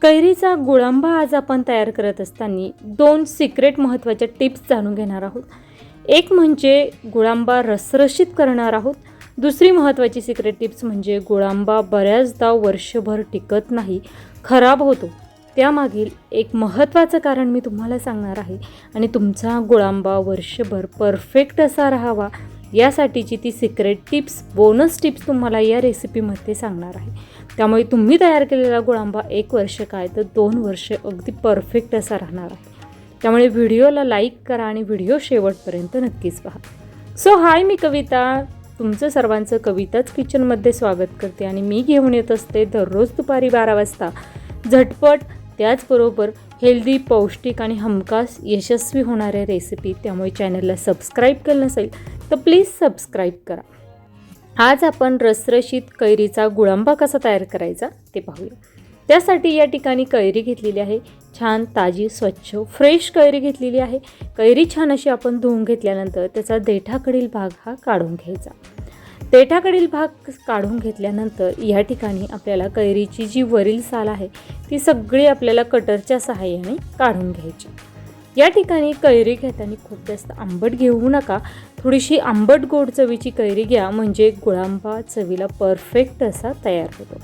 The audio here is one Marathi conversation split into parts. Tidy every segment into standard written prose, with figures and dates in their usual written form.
कैरीचा गुळांबा आज आपण तयार करत असताना दोन सिक्रेट महत्त्वाच्या टिप्स जाणून घेणार आहोत. एक म्हणजे गुळांबा रसरशीत करणार आहोत. दुसरी महत्त्वाची सिक्रेट टिप्स म्हणजे गुळांबा बऱ्याचदा वर्षभर टिकत नाही, खराब होतो. त्यामागील एक महत्त्वाचं कारण मी तुम्हाला सांगणार आहे आणि तुमचा गुळांबा वर्षभर परफेक्ट असा राहावा यासाठीची ती सिक्रेट टिप्स, बोनस टिप्स तुम्हाला या रेसिपीमध्ये सांगणार आहे. त्यामुळे तुम्ही तयार केलेला गुळांबा 1 वर्ष काय तर 2 वर्ष अगदी परफेक्ट असा राहणार आहे. त्यामुळे व्हिडिओला लाईक करा आणि व्हिडिओ शेवटपर्यंत नक्कीच पहा. सो हाय, मी कविता तुमचं सर्वांचं कविताच किचनमध्ये स्वागत करते आणि मी घेऊन येत असते दररोज दुपारी 12 वाजता झटपट, त्याचबरोबर हेल्दी, पौष्टिक आणि हमखास यशस्वी होणाऱ्या रेसिपी. त्यामुळे चॅनलला सबस्क्राईब केलं नसेल तर प्लीज सबस्क्राईब करा. आज आपण रसरशीत कैरीचा गुळांबा कसा तयार करायचा ते पाहूया. त्यासाठी या ठिकाणी कैरी घेतलेली आहे, छान ताजी स्वच्छ फ्रेश कैरी घेतलेली आहे. कैरी छान अशी आपण धुवून घेतल्यानंतर त्याचा देठाकडील भाग हा काढून घ्यायचा. देठाकडील भाग काढून घेतल्यानंतर या ठिकाणी आपल्याला कैरीची जी वरील साल आहे ती सगळी आपल्याला कटरच्या सहाय्याने काढून घ्यायची. या ठिकाणी कैरी घेताना खूप जास्त आंबट घेऊ नका, थोडीशी आंबट गोड चवीची कैरी घ्या, म्हणजे गुळांबा चवीला परफेक्ट असा तयार होतो.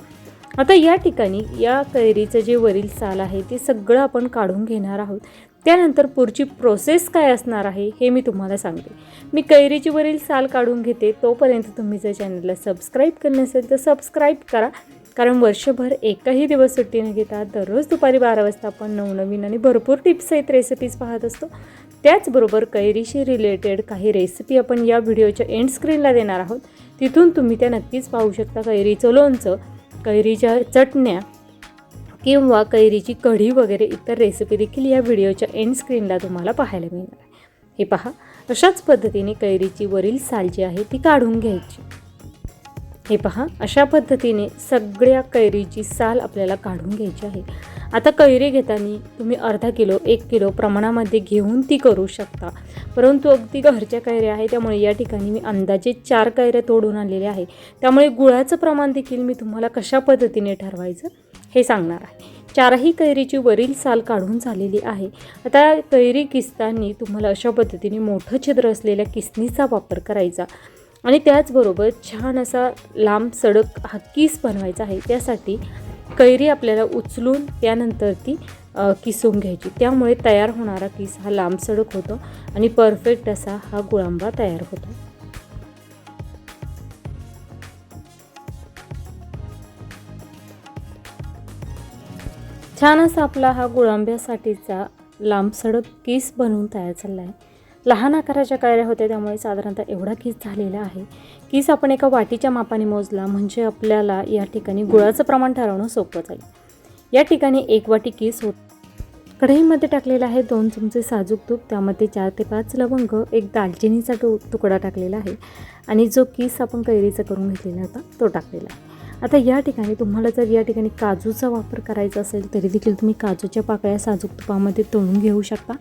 आता या ठिकाणी या कैरीचं जे वरील साल आहे ते सगळं आपण काढून घेणार आहोत. त्यानंतर पुढची प्रोसेस काय असणार आहे हे मी तुम्हाला सांगते. मी कैरीची वरील साल काढून घेते, तोपर्यंत तुम्ही जर चॅनलला सबस्क्राईब केलं नसेल तर सबस्क्राईब करा, कारण वर्षभर एकही दिवस सुट्टी न घेता दररोज दुपारी 12 वाजता आपण नवनवीन आणि भरपूर टिप्स आहेत, रेसिपीज पाहत असतो. त्याचबरोबर कैरीशी रिलेटेड काही रेसिपी आपण या व्हिडिओच्या एंड स्क्रीनला देणार आहोत, तिथून तुम्ही त्या नक्कीच पाहू शकता. कैरीचं लोणचं, कैरीच्या चटण्या किंवा कैरीची कढी वगैरे इतर रेसिपी देखील या व्हिडिओच्या एंड स्क्रीनला तुम्हाला पाहायला मिळणार आहे. हे पहा, अशाच पद्धतीने कैरीची वरील साल जी आहे ती काढून घ्यायची. हे पहा, अशा पद्धतीने सगळ्या कैरीची साल आपल्याला काढून घ्यायची आहे. आता कैरी घेताना तुम्ही अर्धा किलो 1 किलो प्रमाणामध्ये घेऊन ती करू शकता, परंतु अगदी घरच्या कैऱ्या आहे त्यामुळे या ठिकाणी मी अंदाजे 4 कैऱ्या तोडून आणलेल्या आहे. त्यामुळे गुळाचं प्रमाण देखील मी तुम्हाला कशा पद्धतीने ठरवायचं हे सांगणार आहे. 4ही कैरीची वरील साल काढून झालेली आहे. आता कैरी किसताना तुम्हाला अशा पद्धतीने मोठं छिद्र असलेल्या किसणीचा वापर करायचा आणि त्याचबरोबर छान असा लांब सडक हा किस बनवायचा आहे. त्यासाठी कैरी आपल्याला उचलून त्यानंतर ती किसून घ्यायची, त्यामुळे तयार होणारा किस हा लांब सडक होतो आणि परफेक्ट असा हा गुळांबा तयार होतो. छान असा आपला हा गुळांब्यासाठीचा लांब सडक किस बनवून तयार झाला आहे. लहान आकाराच्या कैऱ्या होत्या त्यामुळे साधारणतः एवढा किस झालेला आहे. किस आपण एका वाटीच्या मापाने मोजला म्हणजे आपल्याला या ठिकाणी गुळाचं प्रमाण ठरवणं सोपं जाईल. या ठिकाणी 1 वाटी किस होत. कढईमध्ये टाकलेला आहे 2 चमचे साजूक तूप, त्यामध्ये 4 ते 5 लवंग, 1 दालचिनीचा तुकडा टाकलेला आहे आणि जो किस आपण कैरीचा करून घेतलेला होता तो टाकलेला आहे. आता या ठिकाणी तुम्हाला जर या ठिकाणी काजूचा वापर करायचा असेल तरी देखील तुम्ही काजूच्या पाकळ्या साजूक तुपामध्ये तळून घेऊ शकता.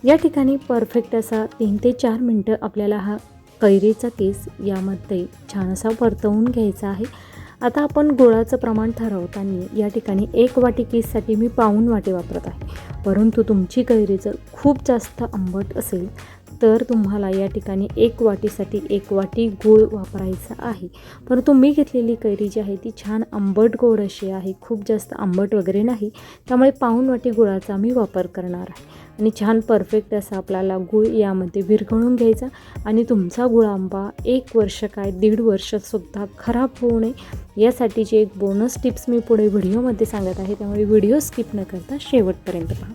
या ठिकाणी परफेक्ट असा 3 ते 4 मिनटं आपल्याला हा कैरीचा केस यामध्ये छान असा परतवून घ्यायचा आहे. आता आपण गुळाचं प्रमाण ठरवताना या ठिकाणी 1 वाटी केससाठी मी पाऊण वाटी वापरत आहे, परंतु तुमची कैरी जर खूप जास्त आंबट असेल तर तुम्हाला या ठिकाणी 1 वाटीसाठी 1 वाटी गूळ वापरायचा आहे. परंतु मी घेतलेली कैरी जी आहे ती छान आंबट गोड अशी आहे, खूप जास्त आंबट वगैरे नाही, त्यामुळे पाऊण वाटी गुळाचा मी वापर करणार आहे आणि छान परफेक्ट असा आपल्याला गूळ यामध्ये विरघळून घ्यायचा आणि तुमचा गुळांबा 1 वर्ष काय 1.5 वर्षसुद्धा खराब होऊ नये यासाठीची एक बोनस टिप्स मी पुढे व्हिडिओमध्ये सांगत आहे. त्यामुळे व्हिडिओ स्किप न करता शेवटपर्यंत पहा.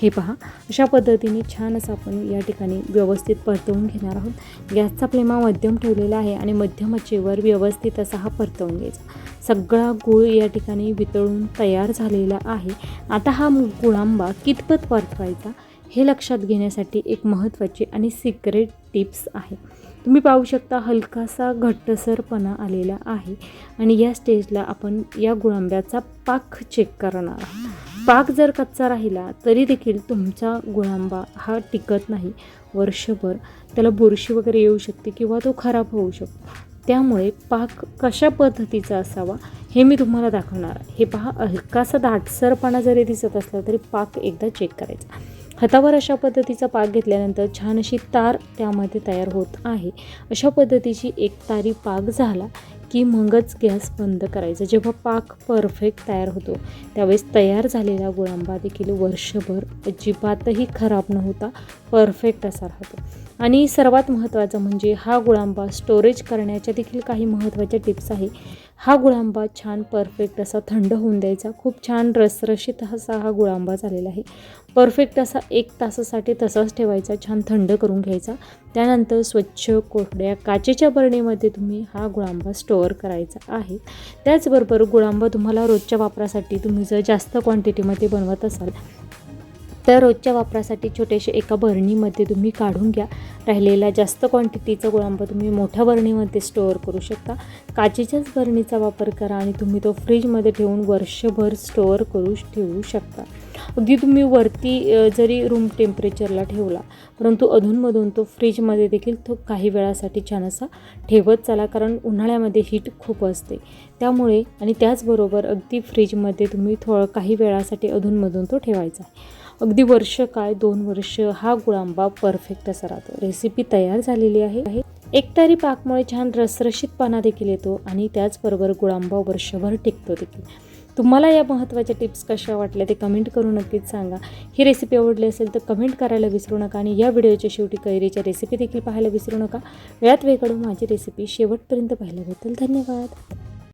हे पहा, अशा पद्धतीने छान असं आपण या ठिकाणी व्यवस्थित परतवून घेणार आहोत. गॅसचा फ्लेम मध्यम ठेवलेला आहे आणि मध्यम आचेवर व्यवस्थित असा हा परतवून घ्यायचा. सगळा गूळ या ठिकाणी वितळून तयार झालेला आहे. आता हा गुळांबा कितपत परतवायचा हे लक्षात घेण्यासाठी एक महत्त्वाची आणि सिक्रेट टिप्स आहे. तुम्ही पाहू शकता हलकासा घट्टसरपणा आलेला आहे आणि या स्टेजला आपण या गुळांब्याचा पाक चेक करणार आहोत. पाक जर कच्चा राहिला तरी देखील तुमचा गुळांबा हा टिकत नाही वर्षभर, त्याला बुरशी वगैरे येऊ शकते किंवा तो खराब होऊ शकतो. त्यामुळे पाक कशा पद्धतीचा असावा हे मी तुम्हाला दाखवणार आहे. हे पहा, हलकासा दाटसरपणा जरी दिसत असला तरी पाक एकदा चेक करायचा. हातावर अशा पद्धतीचा पाक घेतल्यानंतर छान अशी तार त्यामध्ये तयार होत आहे. अशा पद्धतीची एक तारी पाक झाला की मगच गॅस बंद करायचा. जेव्हा पाक परफेक्ट तयार होतो त्यावेळेस तयार झालेला गुळांबा देखील वर्षभर अजिबातही खराब न होता परफेक्ट असा राहतो. आणि सर्वात महत्त्वाचं म्हणजे हा गुळांबा स्टोरेज करण्याच्या देखील काही महत्त्वाच्या टिप्स आहे. हा गुळांबा छान परफेक्ट असा थंड होऊन द्यायचा. खूप छान रसरशीत असा हा गुळांबा झालेला आहे. परफेक्ट असा 1 तासासाठी तसाच ठेवायचा, छान थंड करून घ्यायचा. त्यानंतर स्वच्छ कोरड्या काचेच्या बरणीमध्ये तुम्ही हा गुळांबा स्टोअर करायचा आहे. त्याचबरोबर गुळांबा तुम्हाला रोजच्या वापरासाठी तुम्ही जर जास्त क्वांटिटीमध्ये बनवत असाल तर रोजच्या वापरासाठी छोटेसे एका बरणीमध्ये तुम्ही काढून घ्या. राहिलेला जास्त क्वांटिटीचा गुळांबा तुम्ही मोठ्या बरणीमध्ये स्टोअर करू शकता. काचेच्याच बरणीचा वापर करा आणि तुम्ही तो फ्रीजमध्ये ठेवून वर्षभर स्टोअर ठेवू शकता. अगदी तुम्ही वरती जरी रूम टेम्परेचरला ठेवला परंतु अधूनमधून तो फ्रीजमध्ये देखील तो काही वेळासाठी छान असा ठेवत चला, कारण उन्हाळ्यामध्ये हीट खूप असते त्यामुळे. आणि त्याचबरोबर अगदी फ्रीजमध्ये तुम्ही काही वेळासाठी अधूनमधून तो ठेवायचा आहे. अगदी वर्ष काय 2 वर्ष हा गुळांबा परफेक्ट असा राहतो. रेसिपी तयार झालेली आहे. एकतारी पाकमुळे छान रसरशीतपणा देखील येतो आणि त्याचबरोबर गुळांबा वर्षभर टिकतो देखील. तुम्हाला या महत्त्वाच्या टिप्स कशा वाटल्या ते कमेंट करून नक्कीच सांगा. ही रेसिपी आवडली असेल तर कमेंट करायला विसरू नका आणि या व्हिडिओच्या शेवटी कैरीच्या रेसिपी देखील पाहायला विसरू नका. वेळात वेळ काढून माझी रेसिपी शेवटपर्यंत पाहायला भेटेल. धन्यवाद.